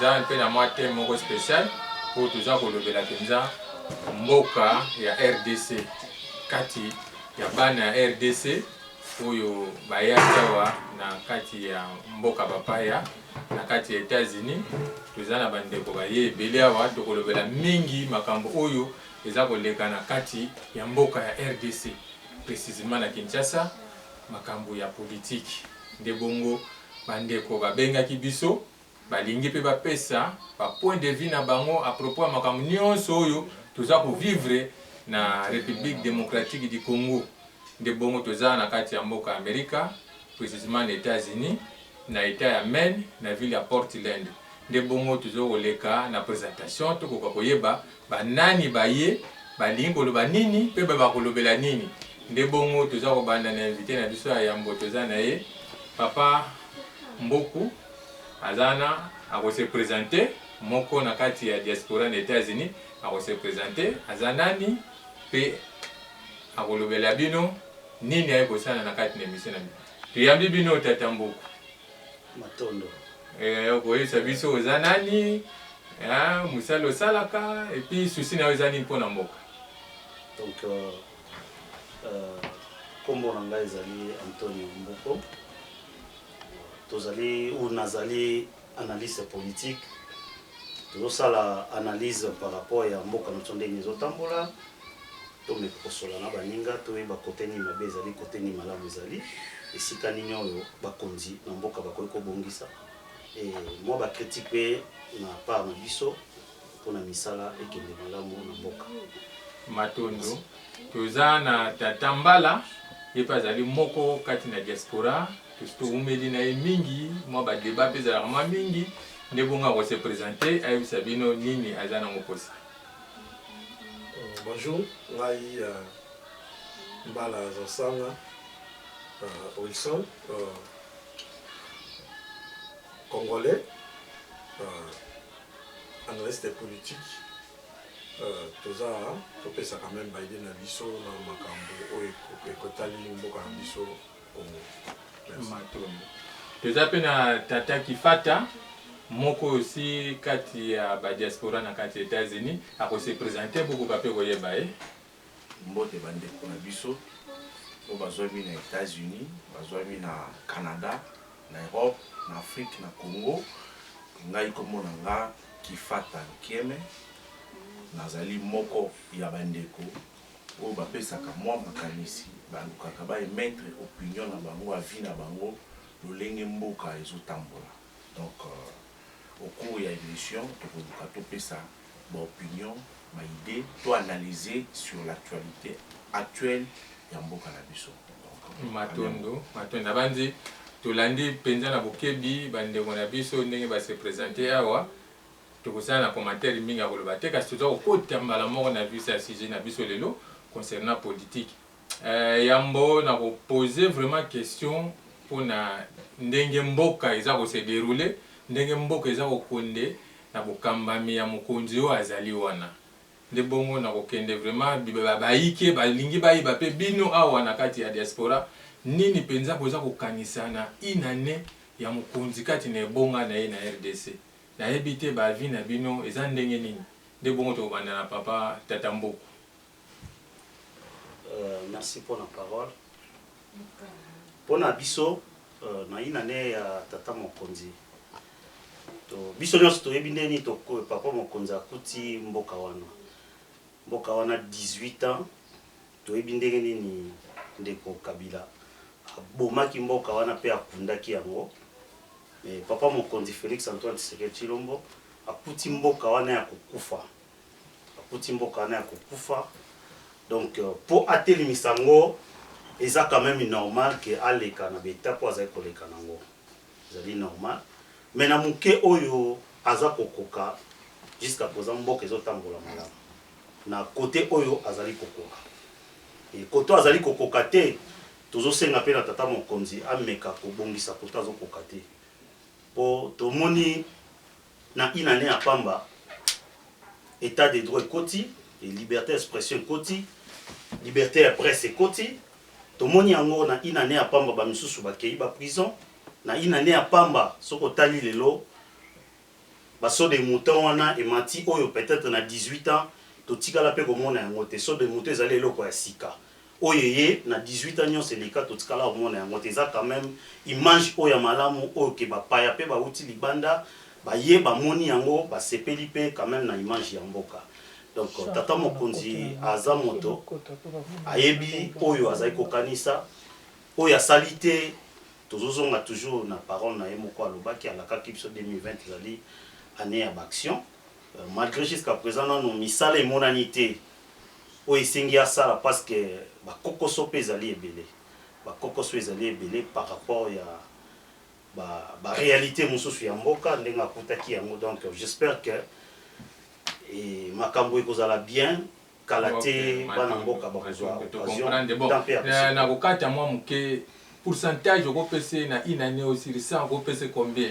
Za mpe na mwa thème moko spécial pour toza kolobela penza mboka ya RDC kati ya bana ya RDC oyo bayaki awa na kati ya mboka bapaya na kati ya États-Unis. Toza na bandeko baye ebele awa tokolobela mingi makambo oyo eza koleka na kati ya mboka ya RDC, précisément na Kinshasa, makambo ya politique. Nde bongo bandeko babengaki biso balingi pe bapesa ba point de vue na bango à propos ya makambo nyonso oyo toza ko vivre na République démocratique du Congo. Nde bongo toza na kati ya mboka Amerika, précisément na États-Unis, na état ya Maine, na ville ya Portland. Nde bongo tozo koleka na présentation tokoka koyeba banani baye balingi koloba nini pe bakolobela nini. Nde bongo toza kobanda na invité na biso ya Yambo, toza na ye Papa Mboku azana ako se présenter moko na kati ya diaspora na États-Unis, ako se présenter azanani pe akolobela bino nini aye kosala na kati na émission na bino. Tuyambi bino Tata Mboku Matondo okoyesa biso ozanani musala osalaka et puis susi na ozani mpona mboka. Donc kombo na ngai ezali Antonio Mboku, tozali ou nazali analyste politique, tozosala analyse par rapport ya mboka na ndenge ezotambola, tomekosola na baninga toyeba kote nini mabe ezali kote nini malamu ezali esika nini oyo bakonzi na mboka bakoki kobongisa et moi bacritique pe na part na biso mpona misala ekende malamu na mboka. Matondo toza na Tata Mbala ye pe azali moko kati na diaspora, toumeli na ye mingi mwa badeba mpe ezalaka mwa mingi. Nde bongo akose présenter ayebisa bino nini aza nango mposa. Bonjour, ngai Mbala Zosanga Wilson, congolais, analyste politique. Toza topesa quand même baide na biso na makambo oyo ekotali mboka na biso Congo. Toza pe na Tata Kifata moko aussi kati ya ba diaspora na kati ya États-Unis, akose présenter beaucoup pape koyeba mbote bandeko na biso o bazwami na États-Unis, bazwami na Canada, na Europe, na Afrique, na Congo. Ngai kombo na nga Kifata Nkieme, nazali moko ya bandeko o bapesaka mwa makanisi balukaka ba emettre opinion na bango, avis na bango lolenge mboka ezotambola. Donc au cours ya émission tokoluka topesa ba opinion, ma idée, to analyser sur l'actualité actuelle ya mboka na biso. Matondo bandi tolandi penza na bokebi bandeko na biso ndenge ba se présenter awa tokosala na commentaire mingi akoloba te kasi toza kokota mbala moko na biso ya sujet na biso lelo concernant politique. Yambo na poser vraiment question mpona ndenge mboka eza kose dérouler, ndenge mboka eza kokonde na bokambami ya mokonzi oyo azali wana. Nde bongo na kokende vraiment baike balingi bayiba pe bino awa na kati ya diaspora nini penza koza kokanisa na inane ya mokonzi kati na ebonga na ye na RDC. Na ebite ba vie na bino eza ndenge nini. Nde bongo tokobanda na Papa Tata Mboku. Merci pour la parole. Pour na biso na inane ya Tata Mokonzi. To biso nyonso toyebi ndeni to Papa Mokonzi akuti mboka wana. Mboka wana 18 ans toyebi ndenge nini ndeko Kabila abomaki mboka wana pe akundaki yango. Mais Papa Mokonzi Félix Antoine Tshisekedi Tshilombo akuti mboka wana ya kokufa. Akuti mboka wana ya kokufa. Donc pour atelimisa ngo eza quand même normal que aleka na beta po aza koleka nango. Ezali normal. Mais na muke oyo aza kokoka jusqu'à présent mboka ezotambola malamu. Na côté oyo azali kokoka. Et côté azali kokoka te tozosenga pe na Tata Mokonzi ameka kobongisa côté azokoka te. Po tomoni na inane ya pamba état de droit koti et liberté d'expression koti, liberté de presse koti. Tomoni yango na inane ya pamba ba misusu bakei ba prison, na inane ya pamba soko tali lelo baso de mouton wana emati oyo peut-être na 18 ans totikala pe komona yango te so de mouton ezali eloko ya sika oyo ye na 18 ans nyonso eleka totikala komona yango te eza quand même image oyo ya malamu oyo ke bapaya pe bauti libanda baye bamoni yango basepeli pe quand même na image ya mboka. Donc tata mokonzi aza moto ayebi oyo azali kokanisa oyo asali te tozozonga toujours na parole na ye moko alobaki alakaki biso 2020 ezali année ya baction malgré jusqu'à présent nano misala emonani te oyo esengi asala parce que bakokoso mpe ezali ebele bakokoso ezali ebele par rapport ya réalité mosusu ya mboka ndenge akutaki yango. Donc j'espère que makambo ekozala bien kala te bana mboka bakozwa occasion na kokata mwa moke pourcentage okopese na inane aussi ça okopese combien?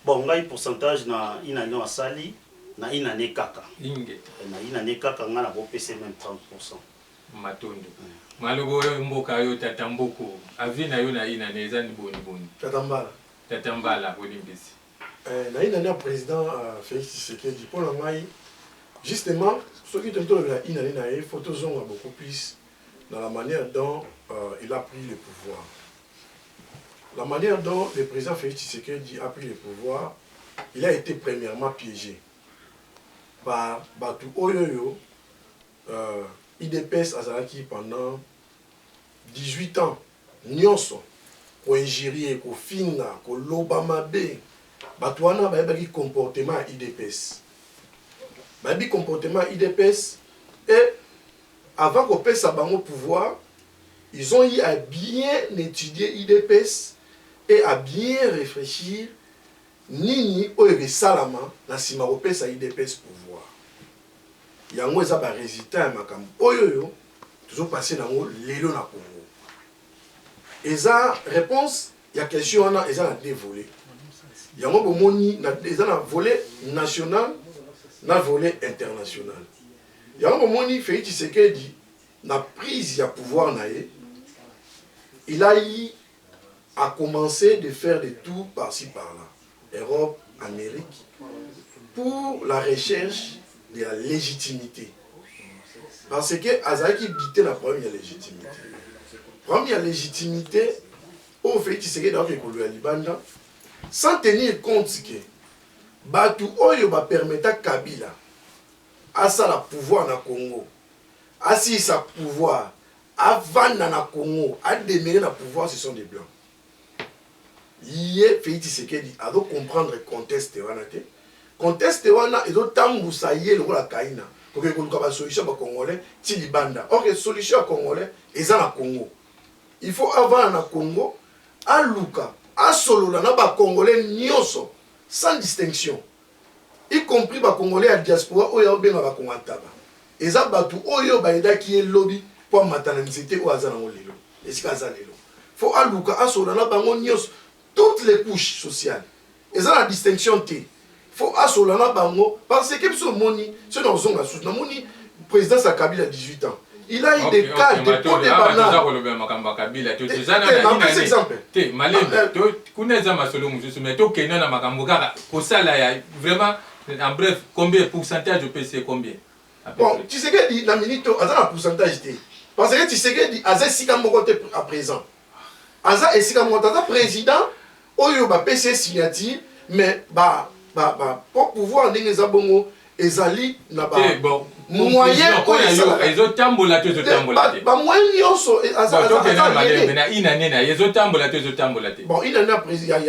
Bon ngai pourcentage na inane asali na inane kaka inge na inane kaka nga na kopese même 30% matondo malobo mboka yo tatamboko avi na yo na inane eza ni boni tatambala olimbisi na inane ya président Félix Tshisekedi pour la ngai justement ce qui te donne la inane na ye faut tozonga beaucoup plus dans la manière dont il a pris le pouvoir. La manière dont le président Félix Tshisekedi a pris le pouvoir, il a été premièrement piégé par Batu Oyoyo, IDPS Azalaki pendant 18 ans. Nyonso, ko injurier, ko finga, ko lobamabe. Batu wana bayebi comportement IDPS. Bayebi comportement IDPS et avant qu'on passe à bango pouvoir, ils ont eu à bien étudier IDPS et à bien réfléchir nini oyo salama na sima kopesa IDPS pouvoir. Yango eza ba résultat ya makambo oyo toujours passé nango lelo na Congo. Eza réponse ya question wana eza na deux volets. Yango bomoni na eza na volet national na volet international. Yango bomoni Félix Tshisekedi na prise ya pouvoir na ye, il a eu à commencer de faire des tours par-ci par-là, Europe, Amérique, pour la recherche de la légitimité. Parce que Azaki dit la première légitimité. Première légitimité, au fait Tshisekedi a école à Libanda, sans tenir compte que Batu Oyo va permettre à Kabila à ça le pouvoir na Congo, à si sa pouvoir, avant na Congo, à demeurer na pouvoir, ce sont des blancs. Hier, Félix Tshisekedi a donc comprendre le contexte de Wanate. Contexte de Wana, ils ont tambou ça y est le rôle à Kaina pour que la solution à Congolais, Tilibanda. Or, la solution à Congolais, ils ont à Congo. Il faut avoir na Congo, à Luka, à Solo, na ba Congolais nyoso, sans distinction. Y compris ba Congolais à diaspora, ou ya obenga ba Congantaba. Ils ont battu oyo ba eda qui est lobby pour maternité ou azana olelo. Est-ce qu'azana lelo? Faut à Luka, à Solo, na ba nyoso. Toutes les couches sociales. Et ça la distinction T. Il faut assolana bango parce que ce moni, ce dans zonga sous na moni président Kabila a 18 ans. Il a eu des cas de potes de banana. Kabila tu un exemple. Te malembe to kuneza masolo mususu mais to kena na makambo kaka ko sala ya vraiment en bref combien pourcentage de PC combien? Bon, tu sais que na minito azana pourcentage T. Parce que tu sais que azé sika moko te à présent. Aza et sika moko ta président oyo ba PC signature mais pour pouvoir ndenge za bongo ezali na ba bon moyen ko ezotambola te ba moyen nyonso na inane na ezotambola te bon inane président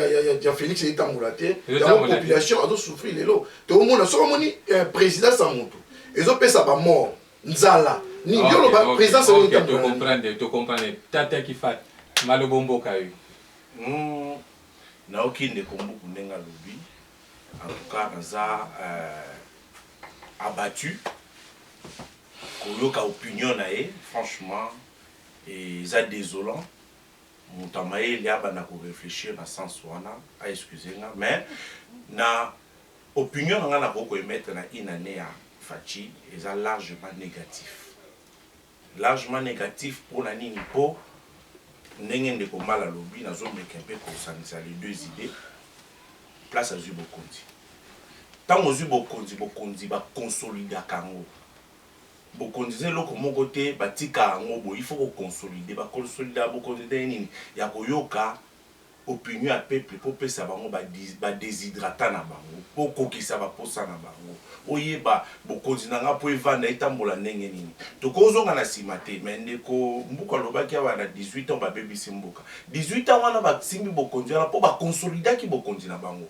ya Félix etambola te la population a do souffrir lelo to mona so moni président sa moto ezopesa ba mort nzala ni yolo ba président sa moto to comprendre tata ki fat malobombo kayo na okinde kombuku ndenga lobi en tout cas naza abattu koyoka opinion na ye franchement et ça désolant mutamaye liaba na ko réfléchir na sens wana a excuser nga mais na opinion nga na ko émettre na inane ya Fachi est largement négatif pour la nini po ndenge ndeko mala lobi nazo meka mpe kosanisa les deux idées place à Zubokonti tant aux bokonzi ba consolider kango bokonzi eloko moko te batika yango bo il faut ko consolider ba consolider bokonzi te nini ya koyoka opinion ya peuple po pesa bango ba déshydrata na bango po kokisa ba posa na bango oyeba bokonzi nanga po evanda etambola ndenge nini tokozonga na sima te mais ndeko mbuka lobaki ya bana 18 ans ba bebisi mbuka 18 ans wana ba simbi bokonzi wana po ba consolider ki bokonzi na bango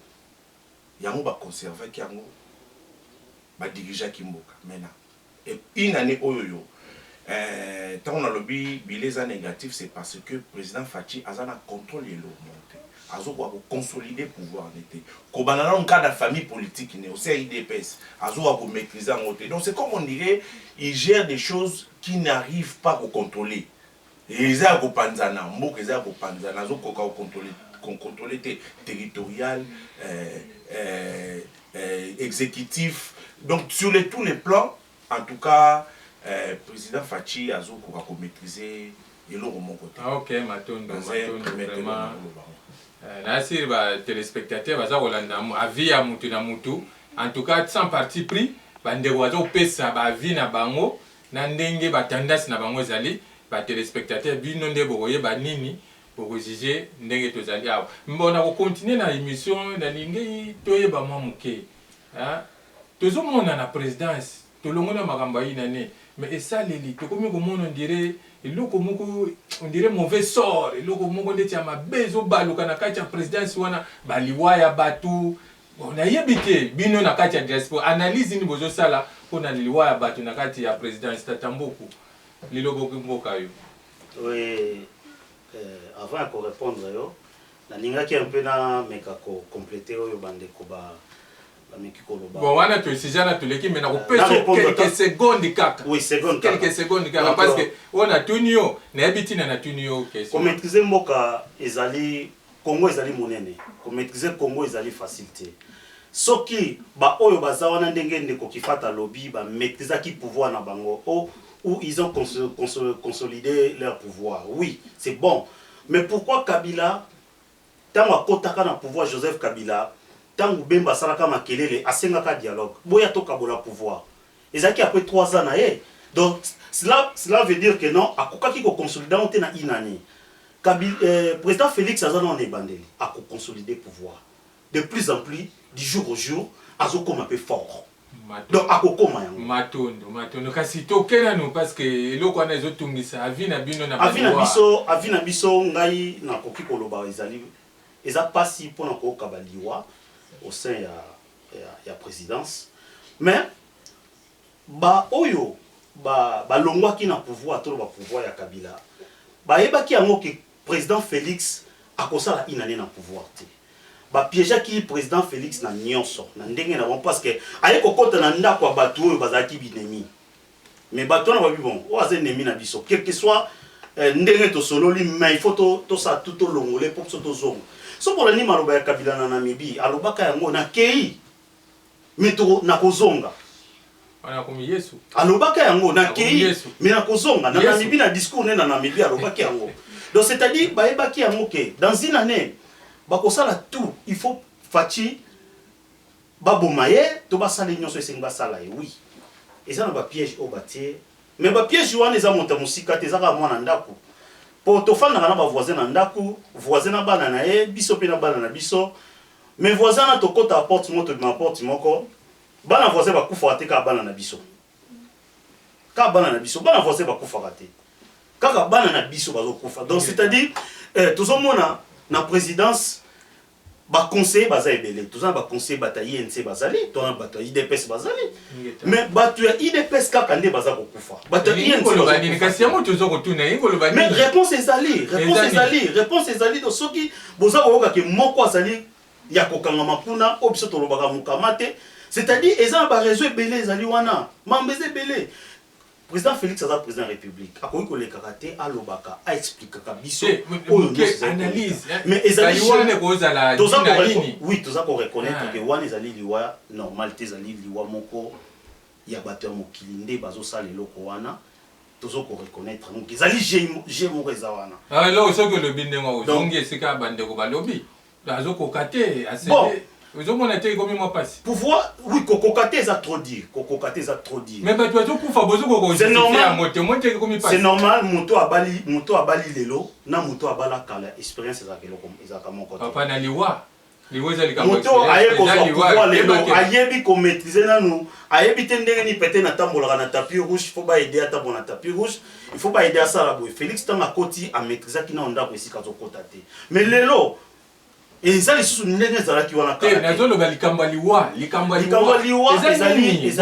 yango ba conserver ki yango ba diriger ki mbuka maintenant et une année oyoyo tant on a lobby bileza négatif c'est parce que président Fachi azana contrôle le monté azo ko consolider pouvoir n'était ko banana un cas de famille politique né au CIDPS azo ko maîtriser en côté donc c'est comme on dirait il gère des choses qui n'arrivent pas à contrôler et ils a ko panzana mboka ils a ko panzana azo ko contrôler territorial exécutif donc sur tous les plans en tout cas président Fachi a maîtrisé et l'eau mon côté. Ah ok, Matondo, vraiment. Nasir, téléspectateurs, avis à Moutou na Moutou. En tout cas, sans parti pris, Bandewazo pesa avis na bango, nandenge batandas na bango zali, téléspectateurs, binonde boye banini pour juger ndenge tozali. On a continué na émission, na lingi toye ba mouké. Hein? Toujours mon na présidence, tout le monde a magamba inane. Mais ça, les comme on dirait, on dirait mauvais sort. Et loko moko de tiama bezo balu kana kacha présidence wana baliwaya batu. On a yebité bino na kacha diaspora analyse ni bozo sala pour na liwaya batu na kati ya présidence tatamboku. Liloko mboka yo. Oui, avant de répondre yo, na ninga ki un peu na meka ko compléter yo bande ko ba. Bon, on a tout si j'en ai tout l'équipe, mais on peut quelques secondes kaka. Oui, secondes. Quelques secondes kaka parce que on a tout nio, n'habite na tout nio. Pour maîtriser Moka, ezali Congo ezali monene. Pour maîtriser Congo ezali facilité. Soki ba oyo bazawana ndenge ndeko kifata lobby ba maîtriser qui pouvoir na bango où ils ont consolidé leur pouvoir. Oui, c'est bon. Mais pourquoi Kabila tant akotaka na pouvoir Joseph Kabila tant que Bemba Salaka Makelele a 5 dialogue, boya to kabola pouvoir. Et ça qui après 3 ans, donc cela veut dire que non, à quoi qui consolider on na inani. Président Félix Azana on est bandeli, à consolider pouvoir. De plus en plus, du jour au jour, azo comme un peu fort. Donc à quoi comment Matondo, kasi to kena no parce que loko na zo tungisa avina bino na avina biso ngai na koki koloba ezali eza pasi pona ko kabaliwa au sein ya présidence mais ba oyo ba longwa ki na pouvoir to ba pouvoir ya Kabila ba yeba ki yango ke président Félix akosala inane na pouvoir te ba piège ki président Félix na nyonso na ndenge na bon parce que aye kokota na ndako ba batu oyo bazaki binemi mais bato na ba bon o aze nemi na biso quel que soit ndenge to sololi mais il faut to sa tout longolé pour que to zongo. So pour ni maloba ya Kabila na Namibie alobaka yango na kei metro na kozonga wana komi Yesu alobaka yango na kei mais na kozonga na Namibie na discours na Namibie alobaka yango donc c'est-à-dire baebaki yango ke dans une année bakosala tout il faut Fachi babomaye to basala nyonso esenga basala oui et ça na ba piège au bâtir mais ba piège wana eza monta musika te ezaka mwana ndako pour te faire na ba voisin na ndaku voisin na bana na e biso pe na bana na biso mais voisin na to kota porte moto de ma porte moko bana voisin ba kufa te ka bana na biso bana voisin ba kufa te kaka bana na biso bazo kufa donc c'est-à-dire tozomona na présidence ba conseiller baza ebele tozana ba conseiller bataille NC bazali tona bataille IDPS bazali mais batu ya IDPS kaka nde baza ko kufa bataille mais réponse ezali donc soki boza koyoka ke moko azali ya kokanga makuna obiso tolobaka mukamate c'est-à-dire ezana ba réseau ebele ezali wana mambeze ebele président Félix Aza président de la République a connu que les karaté à l'obaka a expliqué kabiso analyse mais ezali oui tout ça qu'on reconnaître que wan ezali liwa normalité ezali liwa moko ya bato mokilinde bazo sala loko wana tozo ko reconnaître donc ezali j'ai mon reza wana alors ce que le bindengo zongi esika bande ko balobi bazo ko kate bon ozomona te komi mwa pasi pouvoir oui kokokate ça trop dire mais bato bazokufa bozokoko c'est normal moto monteke komi pasi c'est normal moto abali lelo na moto abala kala expérience ezaka moko papa na liwa eza likambo moto aye kozwa pouvoir lelo ayebi komaîtriser nanu ayebi te ndenge ni pete na tambolaka na tapis rouge il faut ba aider atambola na tapis rouge il faut ba aider asala boye Félix tanga koti amaîtrisaki na ndako esika zokota te mais lelo eza lisusu ndenge ezalaki wana kala nazoloba likambo liwa ezali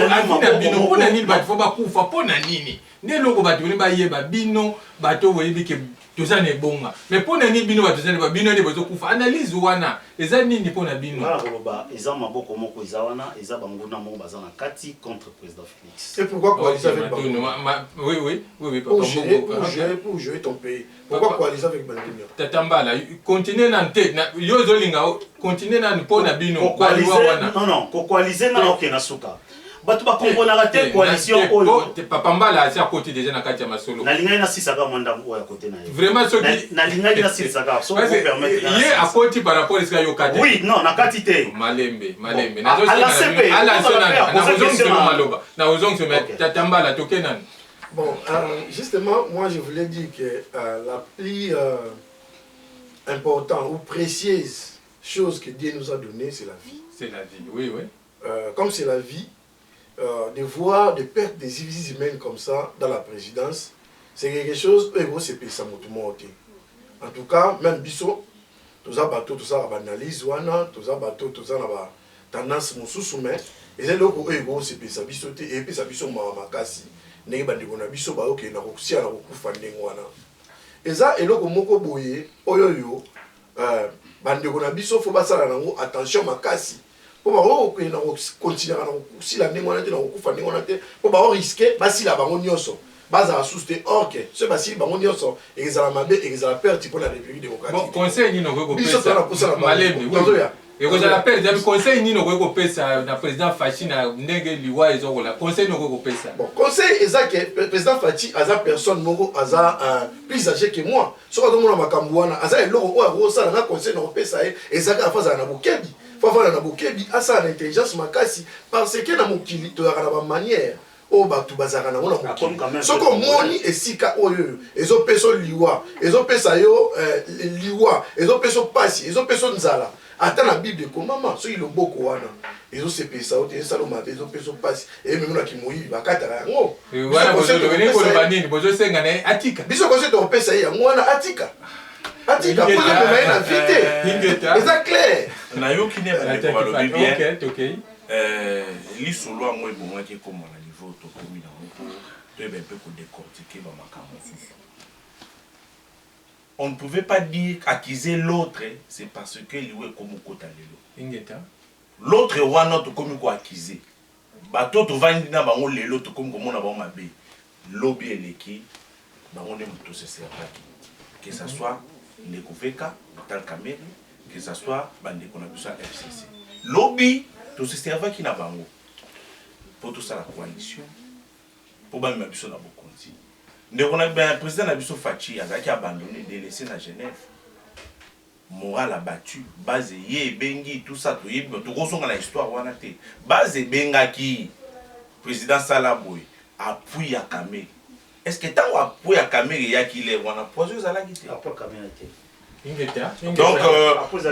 bino mpona nini bato fo bakufa mpona nini nde eloko bato boni bayeba bino bato boyebi ke toza na ebonga mais mpona nini bino bato eza bino nde bozokufa analyse wana eza nini mpona bino wana koloba eza maboko moko eza wana eza banguna moko baza na kati contre président Félix. Et pourquoi coaliser avec Bango? Oui, pour jouer ton pays. Pourquoi coaliser avec Bango? Tatambala, continuez na nte, yo zolinga, continuez na mpona bino. Non, coaliser na ok na suka. Bato ba kombola te coalition oyo. Papa Mbala a côté déjà na kati ya masolo. Na linga ina sisaka mwanda oya côté na ye. Vraiment ceux qui na linga ina sisaka so vous permettre. Yé à côté par rapport à ce yo kate. Oui, non, na kati te. Malembe. Na ozongi Tatambala tokenan. Bon, justement, moi je voulais dire que la plus importante ou précieuse chose que Dieu nous a donnée, c'est la vie. C'est la vie, oui. Comme c'est la vie, de voir des pertes des vies humaines comme ça dans la présidence, c'est quelque chose que c'est ça en tout cas, même Bisso, tous les bateaux, tout ça, analyse, tous les bateaux, tout ça, tendance, et c'est là que c'est ça, Bisso, et puis ça, Bisso, Makasi, n'est pas de Bisso, qui est aussi à la Kufanding. Et ça, et là que Moko Boye, Oyoyo, bandeko na biso faut basala nango attention makasi po ba o ko na continuer na si la ndenge wana te na okufa ndenge wana te po ba o risquer basi la bango nyonso baza asuste orke ce basi bango nyonso ezala mabe ezala perte pour la République démocratique. Bon conseil ni no ko pesa malembe et que la perte ya conseil ni no ko pesa na président Fachi na ndenge liwa ezoko la conseil no ko pesa. Bon conseil ezake président Fachi aza personne moko aza plus âgé que moi soko to mona makambo wana aza eloko o arosa na conseil no pesa ezaka afaza na bokebi fa na bokebi asa na intelligence makasi parce que na mokili to ya na ba manière o batu bazaka na mona mokili soko moni esika oyo ezopeso liwa ezopesa yo liwa ezopeso pasi ezopeso nzala ata na Bible ko mama so iloboko wana ezosepesa ote esaloma te ezopeso pasi même na kimoyi bakataka yango wana bozo banini bozo senga na atika biso ko se to pesa yango wana atika atika pour le na vite c'est clair na yo qui n'est pas le bien lisolo ngo ebongaki comme na niveau to komi na moko to ebe pe ko décortiquer ba makambo. On ne pouvait pas dire accuser l'autre, c'est parce que liwe comme kota lelo. L'autre wana to komi ko accuser. Bato to vandi na bango lelo to komi ko mona ba mabe. Lobby eleki bango ne moto se servaki. Que ça soit les Koveka, Tal Kamere, que ça soit bande qu'on a besoin FCC. Lobby to se servaki na bango. Pour tout ça la coalition. Pour ba mabiso na bokonzi. On a bien le président Nabiso Fachi a abandonné, délaissé la Genève. Moral abattu, base ye bengi, tout ça, tout ressort dans l'histoire. Base benga qui, président Salaboy, appuie à Kamé. Est-ce que tant appuie à Kamé, il y a qui l'est, on a posé aux alagités. Donc,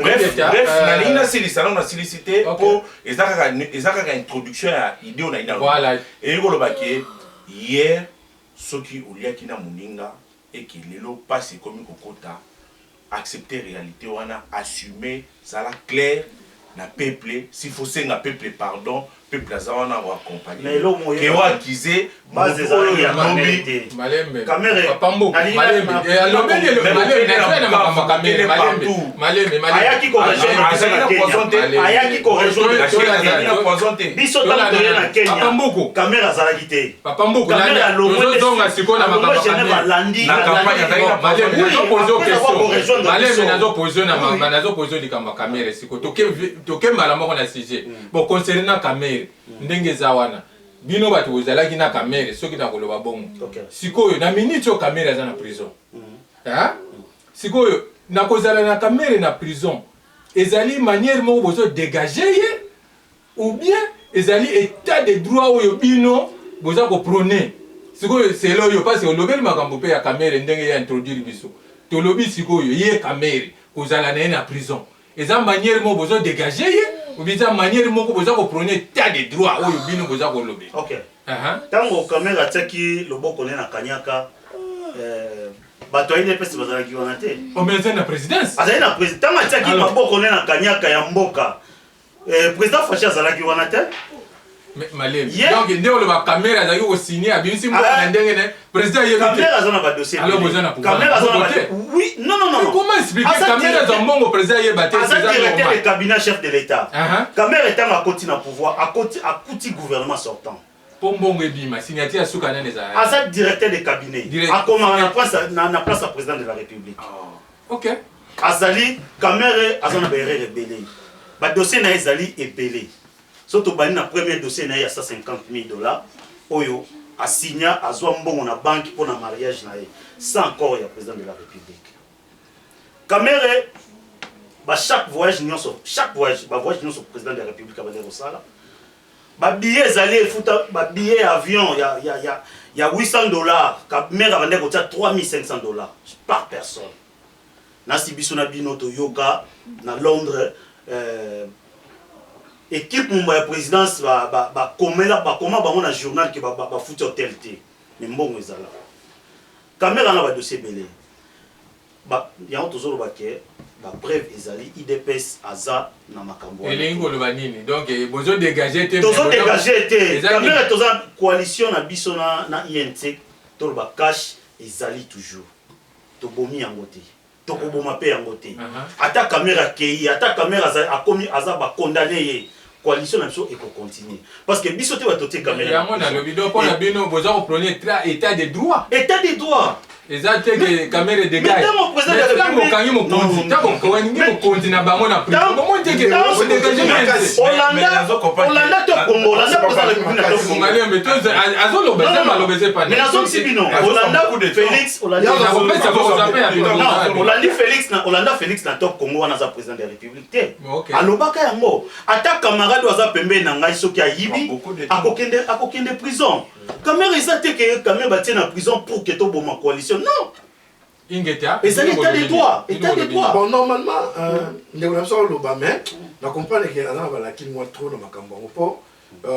bref, la ligne a sollicité pour les introduction à l'idée on a une. Voilà. Et hier, ceux qui ont lié à Mouninga et qui l'élo passe comme Kokota, accepter la réalité, on a assumé, ça la clair, na peuple, s'il faut c'est un peuple, pardon, peuple a accompagné. Mais l'homme qui a accusé, base des alliés à Malembe. Malembe. Caméra. Papambo. Malembe. Et Malembe. Malembe. Ayaki corrigé. Ayaki corrigé. Biso tanto na Kenya. Papambo. Caméra zalagité. Papambo. Caméra lomo zonga siko na makamba. Na campagne avec Malembe. Nazo poser question. Malembe nazo poser na makamba. Nazo poser likamba caméra siko. Toke mala moko na sujet. Bon concernant caméra. Ndenge zawana bino bato bozalaki na kamere soki na koloba bongo sikoyo na minute yo kamere aza na prison sikoyo na kozala na kamere na prison ezali manière moko bozo dégager ye ou bien ezali état de droit oyo bino boza ko prôner sikoyo selo oyo parce que olobeli makambo pe ya Kamere ndenge ya introduire biso tolobi sikoyo ye Kamere kozala na ye na prison eza manière moko bozo dégager ye ou bien eza manière moko boza ko prôner état de droit oyo bino boza ko lobe. OK. Tango Kamere ataki loboko ne na kanyaka bato aide pesi bazalaki wana te. O mais na présidence. Azali na président tango ataki maboko ne na kanyaka ya mboka. Président Fachi azalaki wana te. Malem. Donc nde oloba Kamere azalaki ko signer abimisi mboka na ndenge ne président yebi te. Kamere azana ba dossier. Alors boza na pouvoir. Kamere azana oui, non. Comment expliquer Kamere azana mbongo président yeba te c'est directeur du cabinet chef de l'état. Kamere étant à côté na pouvoir, à côté gouvernement sortant. Pombongo ebima signature ya suka nene za. Asa directeur de cabinet. A comment na place à président de la République. OK. Azali Kamere azana ba erreur rebelle. Ba dossier na ezali ebelé. Surtout bani na premier dossier na ya $150,000 oyo a signé azwa mbongo na banque pour na mariage na ye sans encore ya président de la République. Kamere chaque voyage voyage nyonso président de la République abandé kosala ba billet ezali efuta ba billet avion ya $800 Kamere abandé kotia $3,500 par personne. Nasi biso na bino to yoka na Londres équipe mumba ya présidence ba komela ba koma bango na journal ki ba foot hotel te mais mbongo ezala Kamere na ba dossier belé ba ya tozolo ba ke ba preuve ezali IDPS aza na makambo elingo lo banini donc bozo dégager te tozo dégager te Kamere toza coalition na biso na INC to ba cash ezali toujours to bomi yango te to ko boma pe yango te ata Kamere akei ata Kamere akomi aza ba condamné ye coalition na biso eko continuer parce que biso te ba toté Kamere yango na lobi do pona bino bozo ko prôner état de droit ezate que Kamere dégage mais mon président de la République kangi mo konti ta ko kangi mo konti na bango na prison bon te que o dégager Hollanda to Congo Hollanda pour la République na to Congo mais to azolo beza malobeze pas mais nazo sibino Hollanda Félix Hollanda Félix na to Congo wana za président de la République te alobaka yango ata camarade waza pembe na ngai soki ayibi akokende prison Kamere ezate que Kamere batie na prison pour que to boma coalition non ingeta et c'est l'état de droit bon normalement ndeko na biso loba mais na comprendre que ana balaki moi trop na makambo po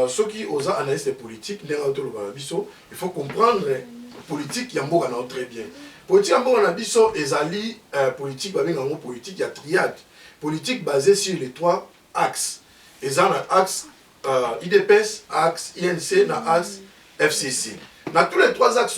ceux qui osa analyste politique ndenge to loba biso il faut comprendre politique ya mboka na très bien politique ya mboka na biso ezali politique ba benga ngo politique ya triade politique basée sur les trois axes ezana axe IDPS axe INC na axe FCC. Dans tous les trois axes,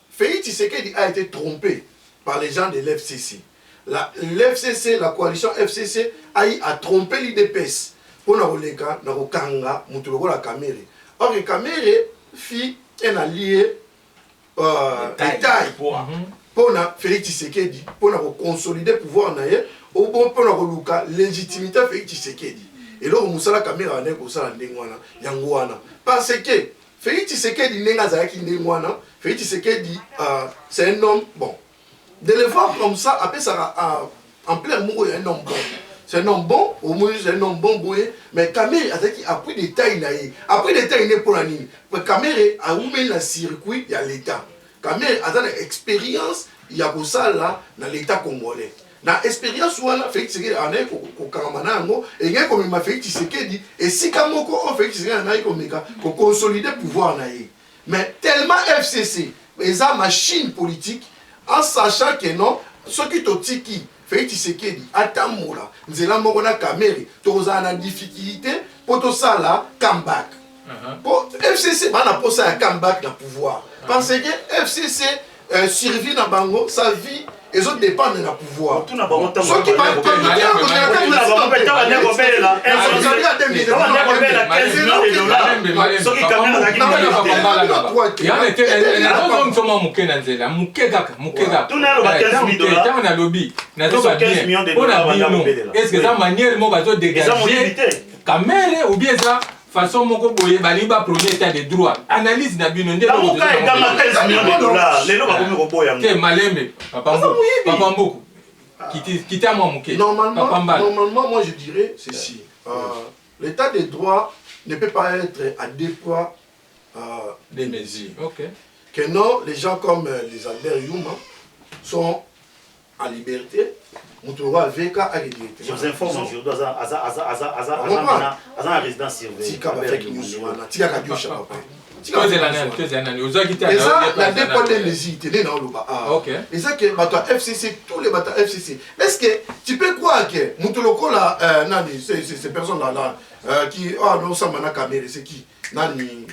Félix Tshisekedi a été trompé par les gens de l'FCC. L'FCC, la coalition FCC, a trompé l'IDPS pour nous kanga la Kamere. Or, Kamere fit un allié taille pour Félix Tshisekedi, pour nous consolider le pouvoir, pour nous légitimité Félix Tshisekedi. Et là, Moussala Kamere a dit parce que Félix Tshisekedi nenga zaki ndengwana Félix Tshisekedi c'est un homme bon de le voir comme ça après ça en plein mot il y a un homme bon c'est un homme bon au moins c'est un homme bon boye mais Kamere azaki a pris des tailles après des tailles pour la ligne Kamere a ouvert le circuit il y a l'état Kamere a une expérience il y a pour ça là dans l'état congolais na expérience wana Félix Tshisekedi anaye kokamana yango engenge komema Félix Tshisekedi esika moko o Félix Tshisekedi anaye komeka ko consolider pouvoir na ye mais tellement FCC eza machine politique en sachant que non ce qui totiki Félix Tshisekedi atambola nzela moko na Kamere toza na difficulté pour to sala comeback pour FCC bana posa ya comeback na pouvoir parce que FCC survie na bango sa vie et autres dépendent de la pouvoir. Ceux qui façon moko boye bali ba premier état de droit analyse na bino ndé ko $15 millions lelo ba komi ko boya ke malembe papa mboku Qui t'a manqué. Normalement, moi je dirais ceci. L'état des droits ne peut pas être à deux poids des mesures. Ok. Que non, les gens comme les Albert Youma sont en liberté. Je vous informe aujourd'hui, à la résidence surveillée. La dépôt des mesures, et ça que FCC, tous les bateaux FCC. Est-ce que tu peux croire que Moutoloko, ces personnes-là, qui ont Samana Kamere, c'est qui Nani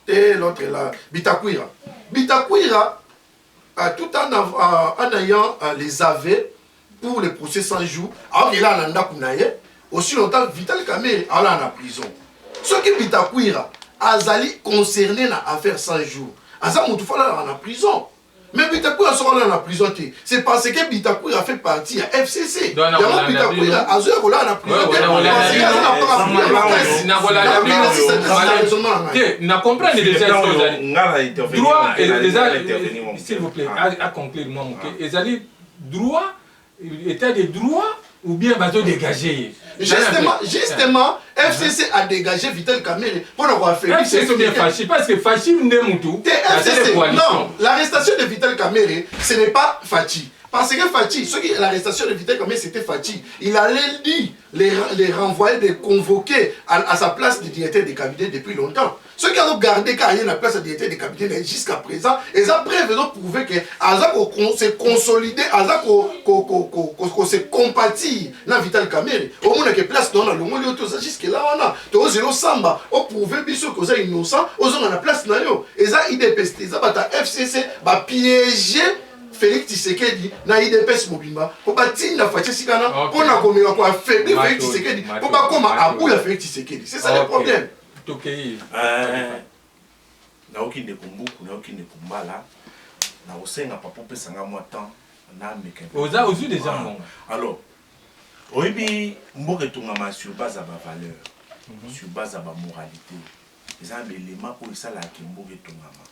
et l'autre là, Bitakwira. Bitakwira, tout en ayant les aveux pour le procès 100 jours, alors il a un aussi longtemps Vital Kamere est en prison. Ce qui Bitakwira, Azali concerné dans l'affaire 100 jours, Azali Moutoufa en prison. Mais Bitakwira sera là en prison. C'est parce que Bitakwira fait partie à FCC. Il y a Bitakwira, Azali est en prison. Na comprendre déjà droit s'il vous plaît à conclure moi ezali droit état de droit ou bien bateau dégagé. Justement, FCC a dégagé Vital Kamere pour avoir fait. FCC bien fâché parce que fâché Ndemoutou. Non, l'arrestation de Vital Kamere, ce n'est pas Fachi. Parce que Fachi, l'arrestation de Vital Kamere, c'était Fachi. Il allait dire, les renvoyer, les convoquer à sa place de directeur de cabinet depuis longtemps. Ceux qui ont gardé Kaye la place de directeur de cabinet jusqu'à présent, ils ont prouvé que Azako s'est consolidé, Azako s'est compati dans Vital Kamere. Au moins que place dans le monde jusque là on a. To zéro samba, on prouvé biso que c'est innocent, aux on a la place dans yo. Et ça IDPS, ça bata FCC va piéger Félix Tshisekedi na IDPS mobimba pour bâtir la fatia sikana pour na komela kwa affaiblir Félix Tshisekedi pour pas comme abou ya Félix Tshisekedi. C'est ça le problème. Na okinde kumbuku na okinde kumbala na osenga papa pesanga moi temps na meka. Oza ozu déjà mon. Alors oyibi mboka tungama sur base à ba valeur, sur base à ba moralité. Les éléments pour ça la mboka tungama.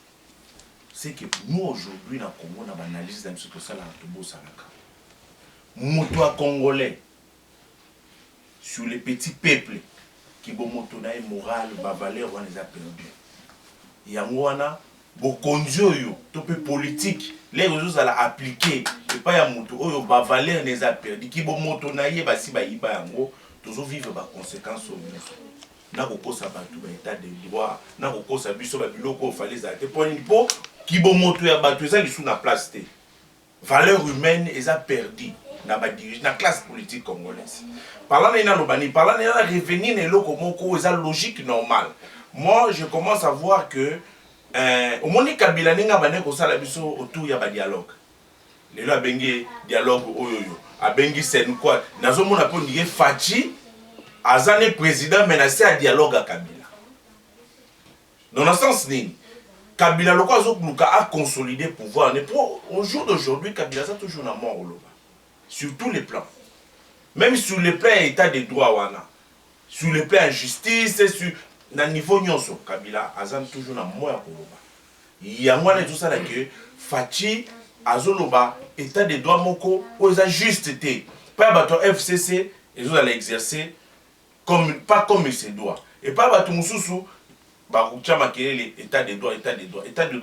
C'est que nous aujourd'hui dans Congo on a analyse dans ce que ça la tobo salaka. Moto congolais sur les petits peuples qui bon moto na moral ba valeur on les a perdu. Yango wana bokonzi oyo to pe politique les choses à la appliquer et pas ya moto oyo ba valeur les a perdu ki bon moto na ye ba si ba yiba yango toujours vivre ba conséquences au monde. Na kokosa batu ba état de droit na kokosa biso ba biloko fallait za te pour qui bon moto ya batu ça li sous na place te valeur humaine les a perdu na ba dirige na classe politique congolaise parlant na lobani parlant na revenir na loko moko eza logique normale. Moi je commence à voir que au moni Kabila ninga bane ko sala biso autour ya ba dialogue lelo abengi dialogue oyoyo abengi sen quoi nazo mona po ndiye Fachi azane président menacé à dialogue à Kabila dans le sens nini Kabila loko azokuluka a consolider pouvoir mais pour au jour d'aujourd'hui Kabila ça toujours na mort loba sur tous les plans même sur le plan état des droits wana sur le plan justice sur na niveau nyonso Kabila azan toujours na mort ya koloba yango na tout ça là que Fachi azoloba état des droits moko oza juste te pas bato FCC ils ont exercer comme pas comme il se doit et pas bato mususu ba kuchama kelele état des droits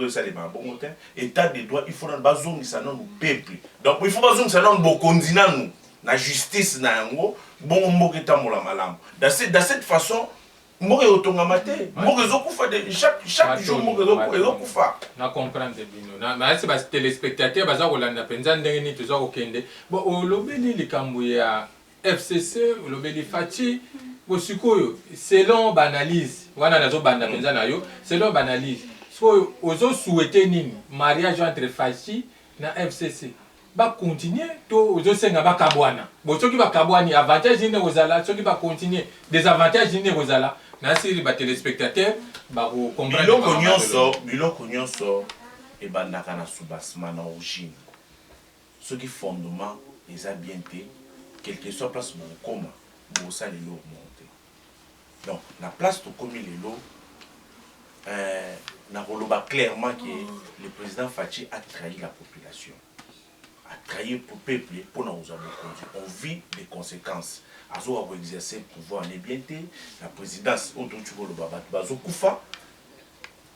ça les ba bon état des droits il faut dans bazongisa non peuple donc il faut bazongisa non bokonzi nanu na justice na yango bon moko etamola malamu dans cette façon moko otonga mate moko ezokufa de chaque jour moko ezokufa na comprendre bino na mais ba téléspectateurs baza kolanda penza ndenge ni toza kokende bon olobeli likambo ya FCC olobeli Fachi bosikoyo selon banalise wana nazo banda penza na yo selon banalise so ozo souhaiter nini mariage entre Fachi na FCC ba continuer to ozo senga ba kabwana bo soki ba kabwani avantage ni ozala soki ba continuer désavantage ni ozala na siri ba téléspectateurs ba ko comprendre biloko nyonso e bandaka na soubassement na origine soki fondement eza bien te quelque soit place mo koma bo sa lelo monter donc la place to komi lelo na roloba clairement que le président Fachi a trahi la population trahir pour peuple pour nous on vit des conséquences azo a exercer pouvoir ne bien té la présidence autour du baba bazo kufa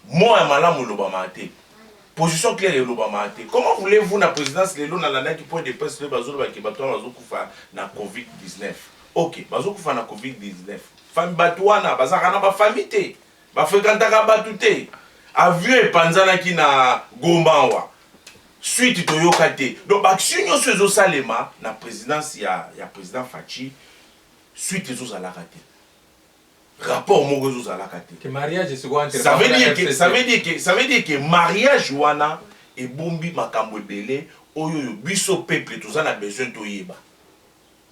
moi malamu lobama té position claire et lobama té comment voulez-vous la présidence lelo na lana qui point de presse le bazo ba ki bato bazo kufa na covid-19 OK bazo kufa na covid-19 fami batwana bazaka na ba famille té ba fréquentaka batu té avion et panzana ki na Gombawa suite toyoka te donc action nyonso ezosalema na présidence ya président Fachi suite ezozalaka te rapport moko ezozalaka te que mariage est entre ça veut dire que mariage wana ebombi makambo ebele oyo biso peuple toza na besoin toyeba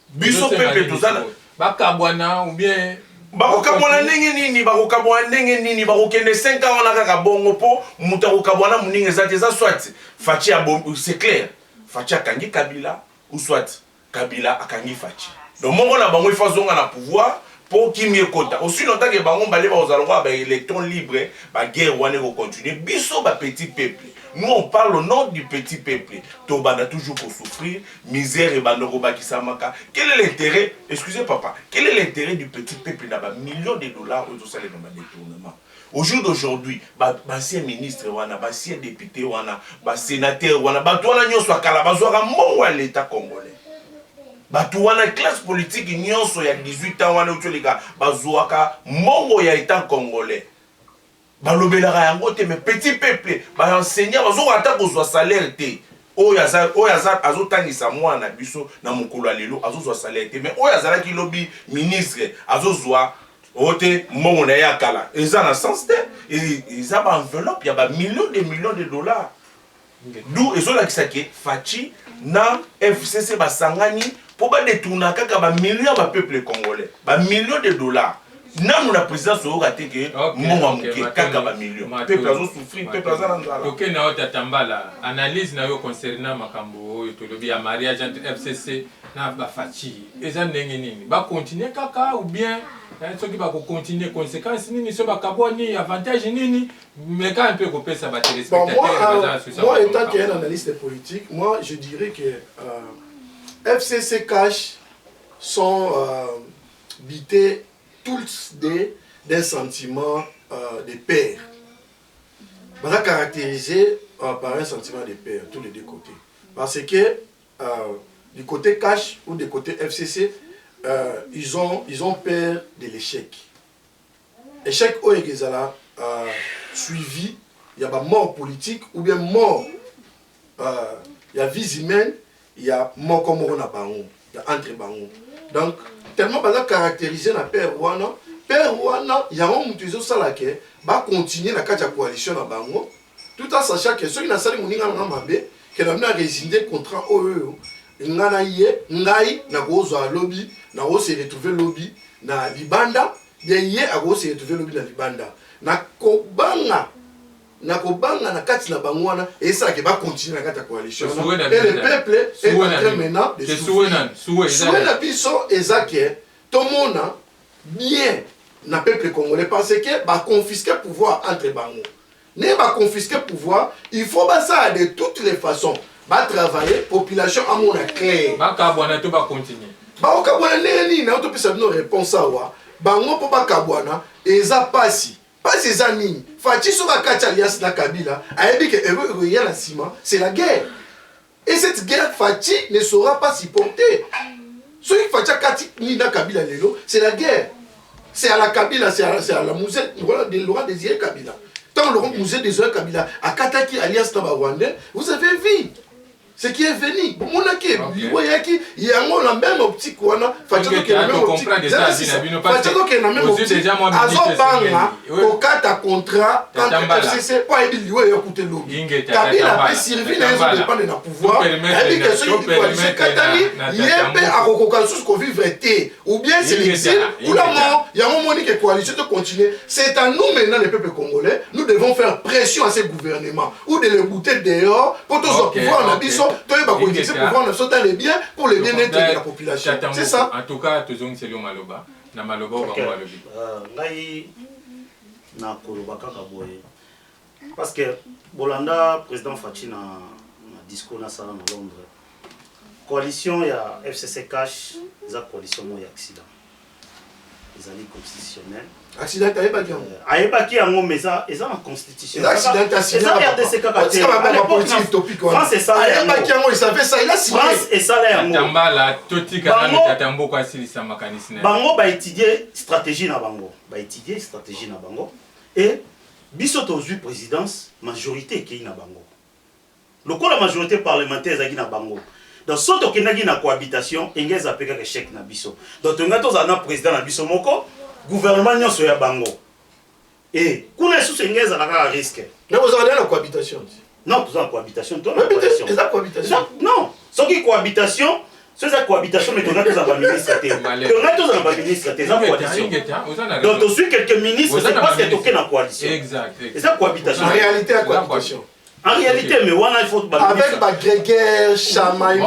biso peuple toza na bakabwana ou bien bakokabwana ndenge nini bakokabwana ndenge nini bakokende 5 ans wana kaka bongo po mutu akokabwana moninga eza te eza soit Fachi c'est clair Fachi akangi Kabila ou soit Kabila akangi Fachi donc mongo na bango ifazonga na pouvoir pour kimi ekota aussi longtemps que bango bale bazalonga ba électron libre ba guerre wana ko continuer biso ba petit peuple nous on parle au nom du petit peuple to bana toujours pour souffrir misère et bandoko bakisamaka quel est l'intérêt excusez papa quel est l'intérêt du petit peuple na ba millions de dollars au ça les dans détournement au jour d'aujourd'hui ancien ministre wana ancien député wana sénateur wana bato wana nyonso akala bazwaka mbongo ya l'état congolais bato wana classe politique nyonso ya 18 ans wana utolika bazwaka mbongo ya état congolais balobelaka yango te mais petit peuple enseignant bazoka ata kozwa salaire te oyo azotangisa mwana biso na mokolo ya lelo azozwa salaire te mais oyo azalaki lobi ministre azozwa ote mbongo na ye akala eza na sens te eza baenveloppe ya millions de dollars d'où ezolakisa ke Fachi na FCC basangani po badetourna kaka millions ya peuple congolais millions de dollars nanu na présidence oyoka te ke mbongo amoke kaka millions peuple azosouffrir peuple aza na nzala toke na ota tambala analyse na yo concernant makambo oyo tolobi ya mariage entre FCC na Fachi eza ndenge nini bakontinue kaka ou bien soki bakokontinue conséquence nini so bakabwani avantage nini meka un peu kopesa ba téléspectateurs moi étant qu'un analyste politique moi je dirais que FCC cache sont bités tous d'un sentiment de peur. On va caractériser par un sentiment de peur, tous les deux côtés. Parce que du côté cash ou du côté FCC, ils ont peur de l'échec. Échec au Egezala suivi, il y a mort politique ou bien mort, il y a vie humaine, il y a mort comme on a bango, il y a entre bango. Donc, tellement pas caractérisé na père wana il y a un mutuzo salake va continuer la carte coalition na bango tout en sachant que ceux qui na sali moninga na mabe que na na résider contrat oyo ngana ye ngai na gozo lobby na go se retrouver lobby na libanda ye a go se retrouver lobby na libanda na kobanga na kati na bango wana et ça que va continuer la carte coalition et le peuple est en train maintenant de souffrir na biso ezake tout le monde bien na peuple congolais parce que va confisquer pouvoir entre bango ne va confisquer pouvoir il faut ça de toutes les façons va travailler population à mon clair bakabwana to ba continuer bakabwana neni na to pesa no réponse awa bango po bakabwana eza pasi eza nini Fachi soka kati alliance na Kabila ayebi que y a la ciment c'est la guerre et cette guerre Fachi ne saura pas s'y porter. Ce qui Fachi kati ni na Kabila lelo c'est la guerre. C'est à la Kabila, c'est à la musée de Laurent Désiré Kabila. Tant le musée Désiré Kabila a Kataki alliance na Rwandais, vous avez vu ce qui est venu. Monaki, il y a la même optique wana, Fachi qui est la même optique. Fachi qui est la même optique. Azobanga kokata contrat entre FCC pas ébiliwe écouter lobby. Kabila peut servir les dépendre na pouvoir. Et puis que ceux qui coalisent Katani, yembe akokoka sous ko vivre été ou bien c'est l'exil ou la mort. Il y a un moment que coalition de continuer. C'est à nous maintenant les peuples congolais, nous devons faire pression à ces gouvernements ou de les bouter dehors pour tous au pouvoir en abysso. Pour le bien-être de la population. C'est ça. En tout cas, tout c'est le maloba. Na maloba ou ba lobi. Ngai na koloba kaka boye. Parce que Bolanda président Fachi na discours na sala na Londres. coalition ya FCC Cash eza coalition mo ya accident ezali constitutionnel accident ayebaki yango ayebaki yango mais eza na constitution accident eza RDC kaka te France esala ayebaki yango il savait ça il a signé France esala yango tambala totika na tatambo kwa silisa makanisi na bango ba étudier stratégie na bango et biso tozwi présidence majorité qui na bango lokola majorité parlementaire ezaki na bango donc soto kendaki na cohabitation engeza peka ke chèque na biso donc tonga tozana président na biso moko gouvernement nyonso ya bango et kuna sous engeza na ka risque mais vous allez la cohabitation non tous en cohabitation toi cohabitation non ce qui cohabitation c'est la cohabitation mais tonga tozana ministre te tonga tozana ministre te za cohabitation donc tu suis quelques ministres c'est parce que toke na coalition exact et ça cohabitation en réalité la cohabitation en réalité, mais il faut avec ma grégaire, chamaille,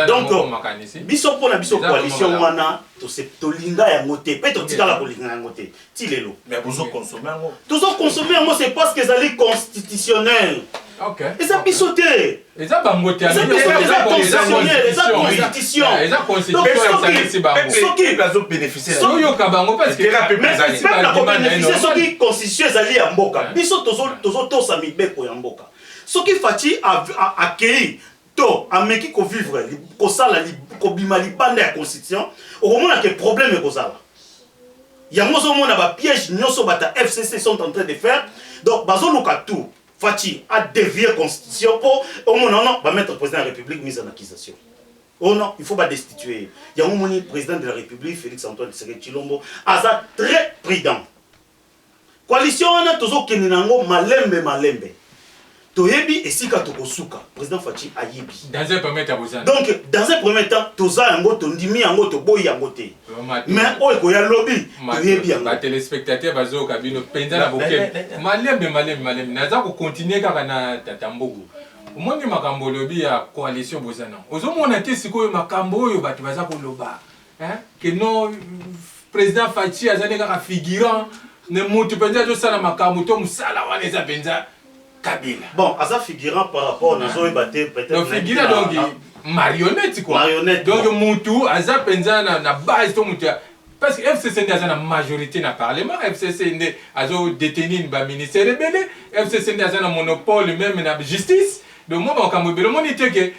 donc, biso pour la biso coalition wana, to se tolinga ya ngote, peut-être tika la kolinga ya ngote, tilelo. Mais vous consommez un mot. Tous consommer un mot, c'est parce que c'est constitutionnel. Ok. Et ça pisoté. Et ça bangote. Et ça constitutionnel, et ça constitution. Et ça constitution. Ce qui bénéficier. So yo kabango parce que même la bénéficier ce qui constitution ezali ya mboka. Biso tozo sa mibeko ya mboka. Ce qui fati accueillir to ameki ko vivre ko sala ko bima libanda ya constitution. Au moment que problème est kozala. Yango zo mona ba piège nyoso bata FCC sont en train de faire. Donc bazo luka tout. Fati a dévié la constitution pour au moins non va mettre le président de la République mise en accusation. Oh non, il faut pas destituer. Il y a un président de la République Félix Antoine Tshisekedi Tshilombo asa très prudent. Coalition on a toujours keninango malembe. Toyebi esika tokosuka président Fati ayebi. Dans un premier temps donc dans un premier temps toza yango tondimi yango to boyi yango te. Mais o ko ya lobby toyebi yango. Ba téléspectateurs bazo kabino penza na boke. Malembe naza ko continuer kaka na tatambogo. Omoni makambo lobby ya coalition bozana. Ozomona te sikoyo makambo oyo bato baza ko loba. Que non président Fati azane kaka figurant ne mutu penza jo sala makambo to musala wana eza penza Kabila. Bon, Asa figurant par rapport à Zoé Baté, peut-être. Donc, figurant, donc, marionnette, quoi. Marionnette. Donc, Moutou, Asa Penza, na base, to Moutou. Parce que FCC n'est pas la majorité dans le Parlement, FCC n'est pas détenu dans le ministère rebelle, FCC n'est pas un monopole même dans la justice. Donc, moi, quand je me dis que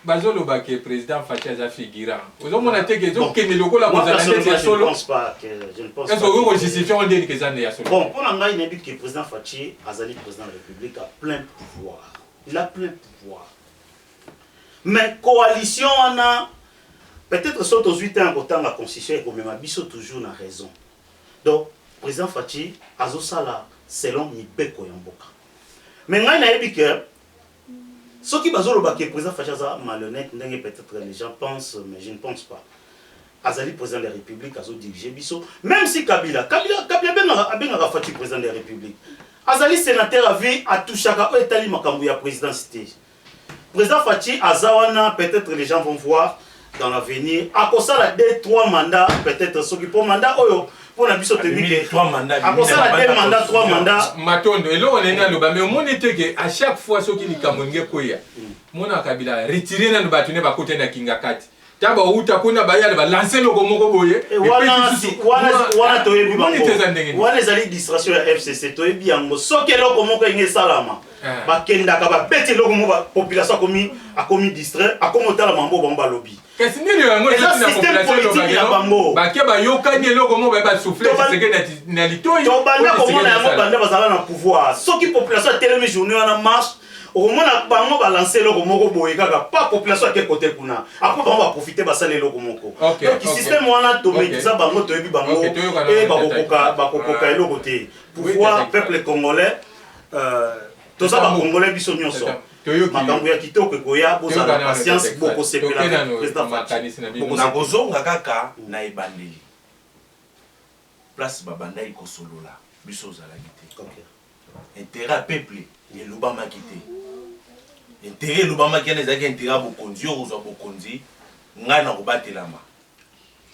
Bazolo Baké, président Fati Aza figurant. Vous avez dit que moi, personnellement, je ne pense pas que... Est-ce que vous justifiez on dit que ça n'est pas solo? Bon, pour l'Angaï, il y a dit que le président Fati Azali, président de la République, a plein pouvoir. Il a plein pouvoir. Mais coalition, on a... Peut-être que aux 8 ans, quand la constitution est comme Biso toujours na raison. Donc, le président Fati Azo Sala, selon Mibeko Yamboka. Mais il y a dit que ce qui est le président Fachaza malhonnête, peut-être les gens pensent, mais je ne pense pas. Azali, président de la République, Azo dirigé Bisso, même si Kabila a bien Fati, président de la République. Azali, sénateur, a vu à tout chacun, Etali Makambouya, président cité. Président Fati, Azawana, peut-être les gens vont voir dans l'avenir. À cause de 2-3 mandats, peut-être ceux qui pour mandat, pour la Bisso technique. 3 mandats. À cause de 2 mandats, 3 mandats. Matondo, et là on est là, mais au monde était que à chaque fois ceux qui n'y kamonge koya, mon Kabila retiré dans le bâtonnet va côté na Kingakati. Taba uta kuna bayale ba lancer le gomoko boye. Et wana toyebi bango. Wana ezali distraction ya FCC toyebi yango. Soki eloko moko enge salama. Bakendaka ba beti eloko moko population a commis distrait, a komotala mambo bango ba lobby. Kasi nini yango eza système politique ya bango. Bakia ba yokani eloko moko ba souffler c'est que na litoyi. To banda komona yango banda bazala na pouvoir. Soki population telemi journée wana marche au moment où bango ba lancer le moko boye kaka pas population qui côté kuna après bango va profiter ba sala le moko donc système wana to metisa bango to yebi bango et bakokoka le côté pouvoir peuple congolais to ça ba congolais biso nyonso makambo ya kitoko koya bozala patience boko sepela président Fati na bozonga kaka na ebandeli place babanda ikosolola biso zalaki te intérêt peuple et lubama kité intérêt lubama qui est intérêt bokonzi ozwa bokonzi ngai na kobatelama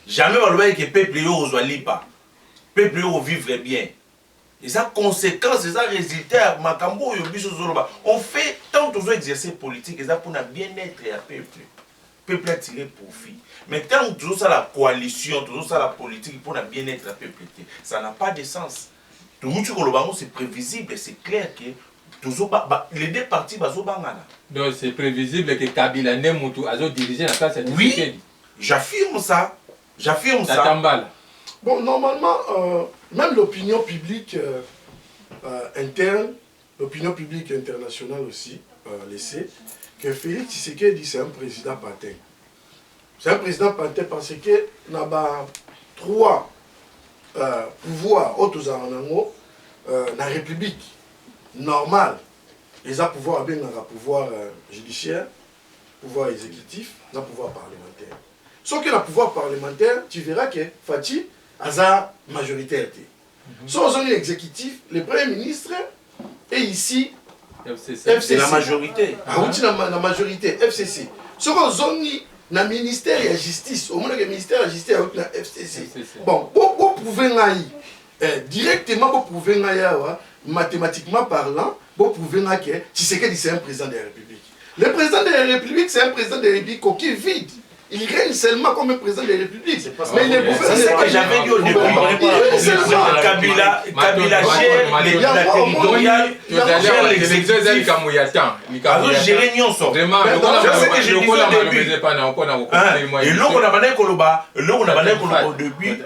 jamais baloba que peuple yo ozwa lipa peuple yo vivre bien eza conséquence, eza résultat makambo oyo biso zoloba. On fait tant que exercer politique, eza pour na bien-être ya peuple. Peuple a tiré profit. Mais tant que toujours ça la coalition, toujours ça la politique pour na bien-être ya peuple, ça n'a pas de sens. C'est prévisible, c'est clair que les deux partis bazobangana. Donc c'est prévisible que Kabila Nemutu a dirigé la classe. Oui, j'affirme ça. J'affirme ça. Bon, normalement, même l'opinion publique interne, l'opinion publique internationale aussi, le sait, que Félix Tshisekedi, c'est un président pantin. C'est un président pantin parce que nous avons 3 pouvoirs autres en la République normale. Les pouvoirs bien pouvoir judiciaire, pouvoir exécutif, le pouvoir parlementaire. Sauf que le pouvoir parlementaire, tu verras que Fati a la majorité. Sans un exécutif, le Premier ministre est ici. FCC. C'est la majorité. Ah oui, la majorité, FCC. Sans un ministère de la justice, au moins le ministère de la justice est la FCC. Bon, vous pouvez directement, vous pouvez mathématiquement parlant, vous pouvez que Tshisekedi c'est un président de la République. Le président de la République, c'est un président de la République qui est vide. Il règne seulement comme un président de la République. Mais c'est ce que j'avais dit au début. Kabila gère la territoriale, gère l'exécutif. Alors gérer nyonso. Vraiment, c'est ce que je disais au début. Et là on a bané koloba, au début.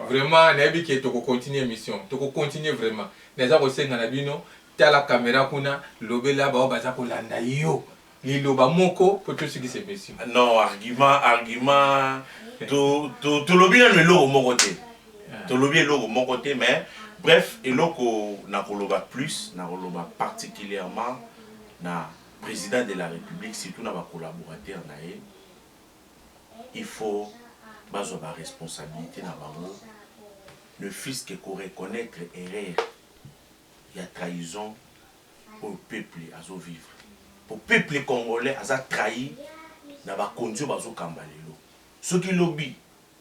Vraiment, nabi qui toko continuer mission, toko continuer vraiment. Neza ko senga na bino, tala caméra kuna, lobela ba baza ko landa yo. Liloba moko pour tout ce qui s'est mission. Non, argument, tout lobby dans le logo mon côté. Tout lobby est logo mon côté, mais bref, et logo n'a pas plus, n'a pas particulièrement na président de la République, surtout n'a pas collaborateur naé. Il faut baser la responsabilité na bango. Le fils qui reconnaître erreur, il y a trahison au peuple à vivre. Pour le peuple congolais, a trahi dans la condition de Kambalelo. Ceux qui lobby,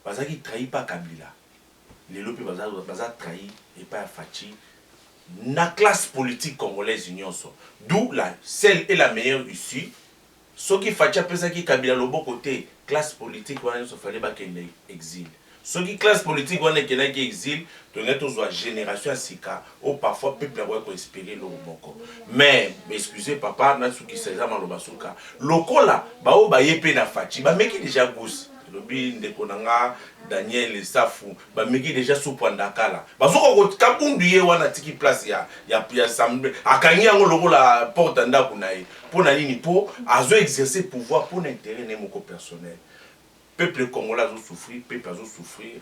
qui trahi pas Kabila. Les lobby trahi et pas Fachi. La classe politique congolaise union so. D'où celle est la meilleure issue. Ceux qui Fachi appellent qui Kabila le bon côté, classe politique, il fallait pas qu'il exil. Ceux qui classe politique, qui exil, donc la génération sika, ou parfois peuple a espérer le boko. Mais excusez papa, na suki seza malobasuka. Lokola ba o ba yepe na fachi, ba meki déjà gousse. Lobi ndeko nanga Daniel Safu, ba meki déjà supandakala. Ba soko ko kabundu ye wana tiki place ya sambe. Akangi yango lokola porte ndako nae. Pour na nini po azo exercer pouvoir pour l'intérêt nemoko personnel. Peuple congolais a souffrir, peuple a souffrir,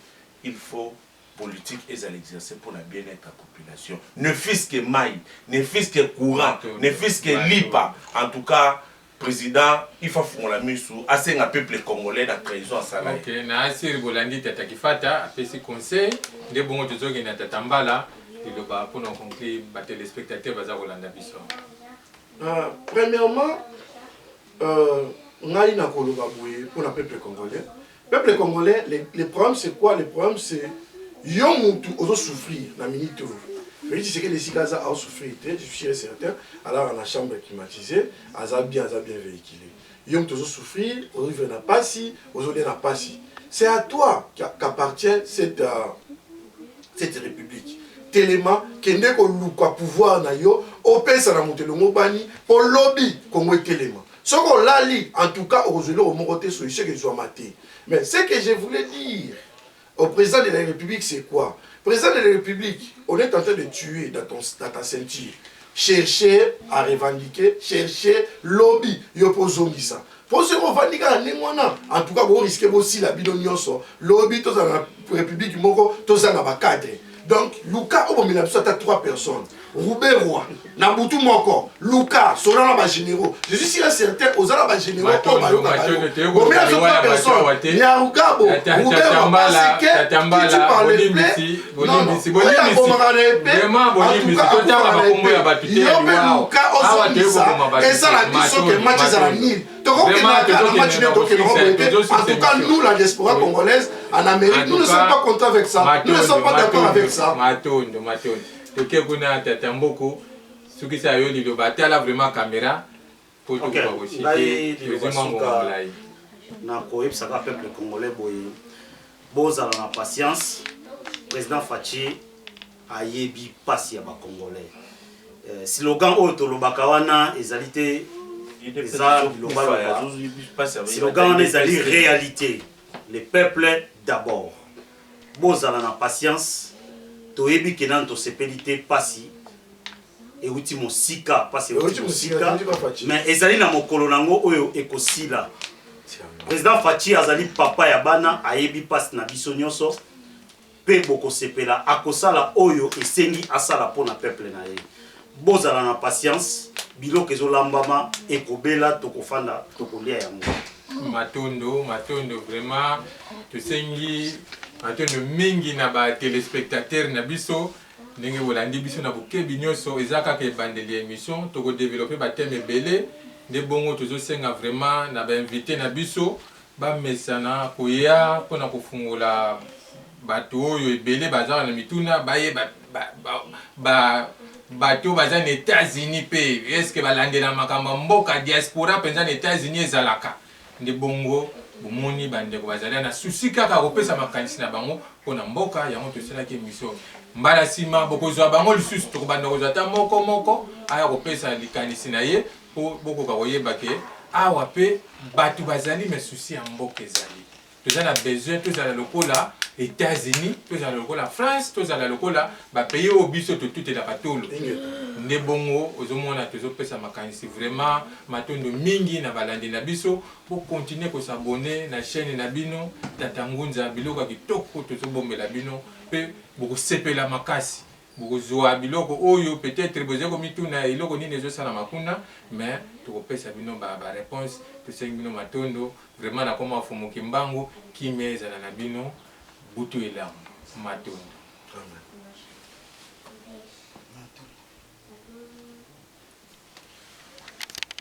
il faut politique et à l'exercer pour la bien-être de la population. Ne fût-ce que maille, ne fût-ce que courant, ne fût-ce que lipa. En tout cas, président, il faut faire la mise sur assez un peuple congolais la trahison à salaire. Ok, na asir bolandi tata kifata, apesi conseil, de bon tozo ki na tatambala, et le ba pour nous conclure, ba téléspectateurs baza bolanda biso. Premièrement, Ngaï na koloba boye pour le peuple congolais. Le peuple congolais, le problème c'est quoi? Le problème c'est yon mutu ozo souffrir na minute. Mais tu sais que les Sikaza ont souffert, je suis certain. Alors dans la chambre climatisée, aza bien véhiculé. Yon mutu ozo souffrir, ozo vivre na pasi, ozo na pasi. C'est à toi qu'appartient cette république. Tellement kende ko luka pouvoir na yo, opesa na mutelo mobani pour lobby Congo tellement. Ce qu'on l'a lu, en tout cas, aujourd'hui, au Moroté, sur ce que je maté. Mais ce que je voulais dire au président de la République, c'est quoi? Président de la République, on est en train de tuer dans ta ceinture. Chercher à revendiquer, chercher lobby, ça. Pour se revendiquer en tout cas, vous risquez aussi la bidonion, lobby, dans la République, tous en cadre. Donc, Lucas, on a 3 personnes. Rouberwa, Nabutu Moko, Luka, Solana ba généraux. Je suis sûr et certain aux ala ba généraux pour Bayoka. Bon, mais à trois personnes, il y a Rugabo, Rouberwa, Baseke, qui parle l'épée. Non, non, il y a Bomara l'épée. En tout cas, il y a Luka, Ozonisa, et ça la biso que match est à la nil. En tout cas, nous, la diaspora congolaise, en Amérique, nous ne sommes pas contents avec ça. Nous ne sommes pas d'accord avec ça. Matondo. Toke kuna tatamboko. Suki sa yo lido batala vraiment caméra. Pour tout pas aussi. Na koyebisaka peuple congolais boye. Bozala na patience. Président Fachi ayebi pasi ya ba congolais. Slogan oyo tolobaka wana ezali te slogan wana ezali réalité. Le peuple d'abord. Bozala na patience. Toyebi kenan to sepelite pasi. Euti mosika pasi euti mosika. Mais ezali na mokolo nango oyo ekosila. Président Fachi azali papa ya bana ayebi pasi na biso nyonso. Pe boko sepela akosala oyo esengi asala pona peuple na ye. Bozala na patience, biloko ezolambama ekobela tokofanda tokolia yango. Matondo vraiment tosengi matondo mingi na ba téléspectateurs na biso ndenge bolandi biso na bokebi nyonso ezaka ke bandeli émission toko développer ba thème ebele nde bongo tozosenga vraiment na ba invité na biso ba mesana koya pona kofungola bato oyo ebele bazala na mituna baye bato baza na États-Unis pe est-ce que balandela makambo mboka diaspora penza na États-Unis ezalaka nde bongo bomoni bandeko bazali na susi kaka kopesa makanisi na bango pona mboka yango tosalaki émission mbala sima bokozwa bango lisusu tokobanda kozwa ta moko aya kopesa likanisi na ye po bokoka koyeba ke awa pe bato bazali mais susi ya mboka ezali tozala na besoin tozala lokola États-Unis, tozala lokola France, tozala lokola ba pays au biso totutelaka tolo. Nde bongo ozomona tozopesa makanisi vraiment matondo mingi na balandi na biso pour continuer ko s'abonner na chaîne na bino Tata Ngunza biloko kitoko tozobombela bino pe boko sepela makasi boko zoa biloko oyo peut-être bozeko mituna iloko nini ezosala makuna mais tokopesa bino ba réponse tosengi bino matondo vraiment na koma fumuki mbangu kimeza na bino butu elamu matondo. Amen.